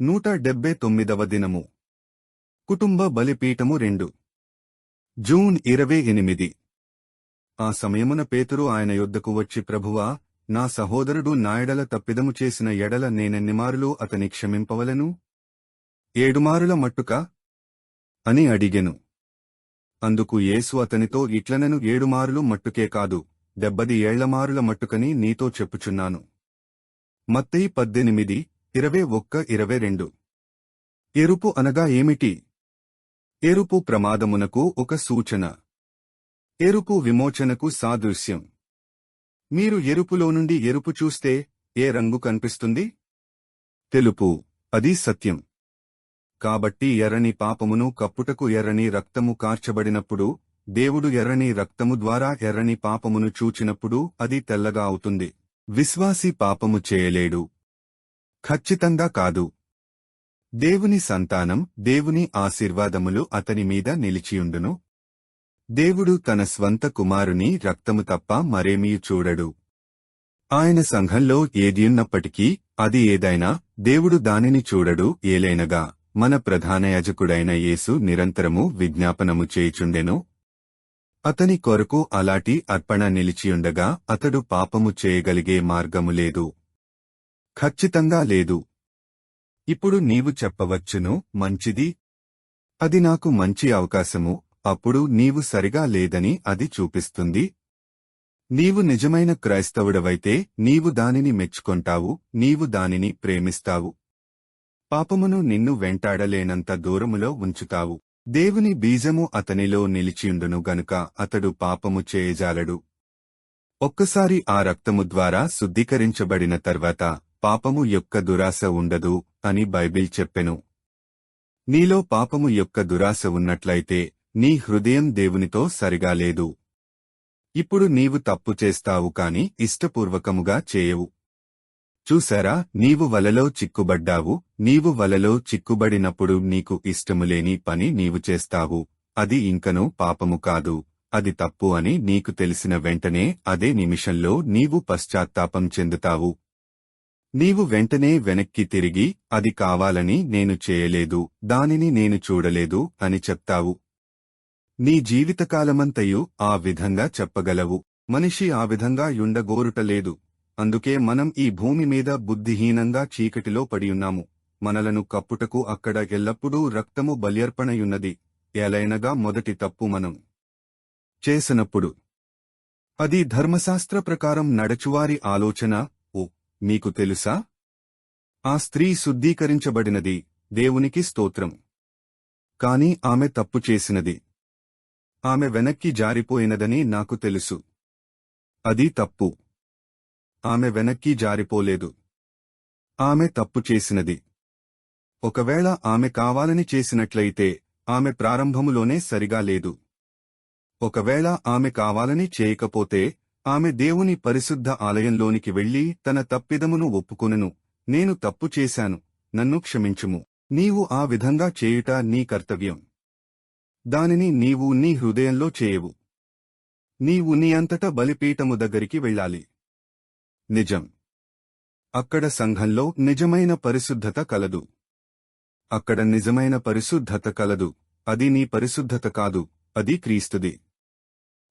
179వ దినము. కుటుంబ బలిపీఠము 2. జూన్ 28. ఆ సమయమున పేతురు ఆయన యొద్దకు వచ్చి, ప్రభువా, నా సహోదరుడు నాయడల తప్పిదము చేసిన ఎడల నేనెన్నిమారులు అతని క్షమింపవలెను? 7 మారుల మట్టుక అని అడిగెను. అందుకు యేసు అతనితో ఇట్లనెను, 7 మారులు మట్టుకే కాదు, 70 ఏళ్ల మారుల మట్టుకని నీతో చెప్పుచున్నాను. మత్తయి 18:21-22. ఎరుపు అనగా ఏమిటి? ఎరుపు ప్రమాదమునకు ఒక సూచన. ఎరుపు విమోచనకు సాదృశ్యం. మీరు ఎరుపులో నుండి ఎరుపు చూస్తే ఏ రంగు కనిపిస్తుంది? తెలుపు. అది సత్యం. కాబట్టి ఎర్రని పాపమును కప్పుటకు ఎర్రని రక్తము కార్చబడినప్పుడు, దేవుడు ఎర్రని రక్తము ద్వారా ఎర్రని పాపమును చూచినప్పుడు అది తెల్లగా అవుతుంది. విశ్వాసి పాపము చేయలేడు. ఖచ్చితంగా కాదు. దేవుని సంతానం, దేవుని ఆశీర్వాదములు అతని మీద నిలిచియుండును. దేవుడు తన స్వంత కుమారుని రక్తము తప్ప మరేమీ చూడడు. ఆయన సంఘంలో ఏదియున్నప్పటికీ, అది ఏదైనా, దేవుడు దానిని చూడడు. ఏలైనగా మన ప్రధాన యాజకుడైన యేసు నిరంతరము విజ్ఞాపనము చేయుచుండెను. అతని కొరకు అలాటి అర్పణ నిలిచియుండగా అతడు పాపము చేయగలిగే మార్గము లేదు. ఖచ్చితంగా లేదు. ఇప్పుడు నీవు చెప్పవచ్చును, మంచిది, అది నాకు మంచి అవకాశము. అప్పుడు నీవు సరిగా లేదని అది చూపిస్తుంది. నీవు నిజమైన క్రైస్తవుడవైతే నీవు దానిని మెచ్చుకొంటావు, నీవు దానిని ప్రేమిస్తావు. పాపమును నిన్ను వెంటాడలేనంత దూరములో ఉంచుతావు. దేవుని బీజము అతనిలో నిలిచియుండును గనుక అతడు పాపము చేయజాలడు. ఒక్కసారి ఆ రక్తము ద్వారా శుద్ధీకరించబడిన తర్వాత పాపము యొక్క దురాశ ఉండదు అని బైబిల్ చెప్పెను. నీలో పాపము యొక్క దురాశ ఉన్నట్లయితే నీ హృదయం దేవునితో సరిగా లేదు. ఇప్పుడు నీవు తప్పు చేస్తావు కాని ఇష్టపూర్వకముగా చేయవు. చూశారా, నీవు వలలో చిక్కుబడ్డావు. నీవు వలలో చిక్కుబడినప్పుడు నీకు ఇష్టములేని పని నీవు చేస్తావు. అది ఇంకనూ పాపము కాదు, అది తప్పు అని నీకు తెలిసిన వెంటనే అదే నిమిషంలో నీవు పశ్చాత్తాపం చెందుతావు. నీవు వెంటనే వెనక్కి తిరిగి, అది కావాలని నేను చేయలేదు, దానిని నేను చూడలేదు అని చెప్తావు. నీ జీవితకాలమంతయు ఆ విధంగా చెప్పగలవు. మనిషి ఆ విధంగా యుండగోరుటలేదు. అందుకే మనం ఈ భూమి మీద బుద్ధిహీనంగా చీకటిలో పడియున్నాము. మనలను కప్పుటకు అక్కడ ఎల్లప్పుడూ రక్తము బల్యర్పణయున్నది. ఏలైనగా మొదటి తప్పు మనం చేసినప్పుడు అది ధర్మశాస్త్ర ప్రకారం నడచువారి ఆలోచన. ఓ, మీకు తెలుసా? ఆ స్త్రీ శుద్ధీకరించబడినది, దేవునికి స్తోత్రం. కాని ఆమె తప్పు చేసినది. ఆమె వెనక్కి జారిపోయినదని నాకు తెలుసు. అది తప్పు. ఆమె వెనక్కి జారిపోలేదు. ఆమె తప్పు చేసినది. ఒకవేళ ఆమె కావాలని చేసినట్లయితే ఆమె ప్రారంభములోనే సరిగా లేదు. ఒకవేళ ఆమె కావాలని చేయకపోతే ఆమె దేవుని పరిశుద్ధ ఆలయంలోనికి వెళ్లి తన తప్పిదమును ఒప్పుకొనెను, నేను తప్పు చేశాను, నన్ను క్షమించుము. నీవు ఆ విధంగా చేయుట నీ కర్తవ్యం. దానిని నీవు నీ హృదయంలో చేయవు. నీవు నీ అంతట బలిపీఠము దగ్గరికి వెళ్ళాలి. నిజం. అక్కడ సంఘంలో నిజమైన పరిశుద్ధత కలదు. అక్కడ నిజమైన పరిశుద్ధత కలదు. అది నీ పరిశుద్ధత కాదు, అది క్రీస్తుది.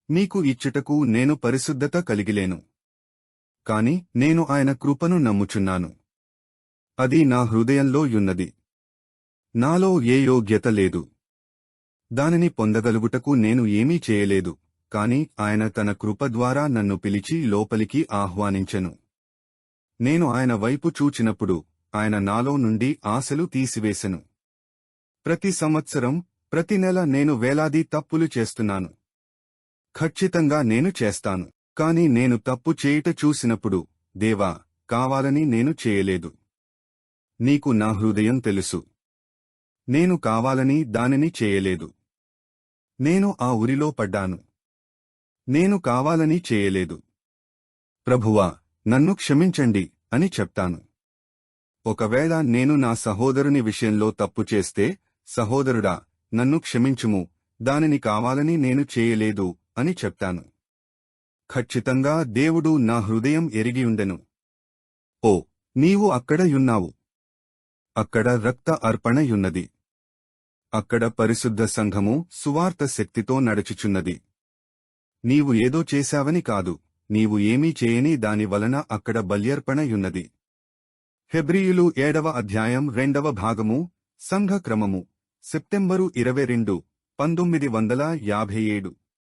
నీకు ఇచ్చుటకు నేను పరిశుద్ధత కలిగిలేను. కాని నేను ఆయన కృపను నమ్ముచున్నాను. అది నా హృదయంలో యున్నది. నాలో ఏ యోగ్యత లేదు. దానిని పొందగలుగుటకు నేను ఏమీ చేయలేదు. కాని ఆయన తన కృప ద్వారా నన్ను పిలిచి లోపలికి ఆహ్వానించెను. నేను ఆయన వైపు చూచినప్పుడు ఆయన నాలో నుండి ఆశలు తీసివేసెను. ప్రతి సంవత్సరం, ప్రతి నెల నేను వేలాది తప్పులు చేస్తున్నాను. ఖచ్చితంగా నేను చేస్తాను. కాని నేను తప్పు చేయుట చూసినప్పుడు, దేవా, కావాలని నేను చేయలేదు. నీకు నా హృదయం తెలుసు. నేను కావాలని దానిని చేయలేదు. నేను ఆ ఉరిలో పడ్డాను. నేను కావాలని చేయలేదు. ప్రభువా, నన్ను క్షమించండి అని చెప్తాను. ఒకవేళ నేను నా సహోదరుని విషయంలో తప్పు చేస్తే, సహోదరుడా, నన్ను క్షమించుము, దానిని కావాలని నేను చేయలేదు అని చెప్తాను. ఖచ్చితంగా దేవుడు నా హృదయం ఎరిగియుండెను. ఓ, నీవు అక్కడ యున్నావు. అక్కడ రక్త అర్పణయున్నది. అక్కడ పరిశుద్ధ సంఘము సువార్త శక్తితో నడుచుచున్నది. నీవు ఏదో చేశావని కాదు, నీవు ఏమీ చేయని దాని వలన అక్కడ బల్యర్పణయున్నది. హెబ్రీయులు 7వ అధ్యాయం 2వ భాగము. సంఘ క్రమము. సెప్టెంబరు 22, 1957.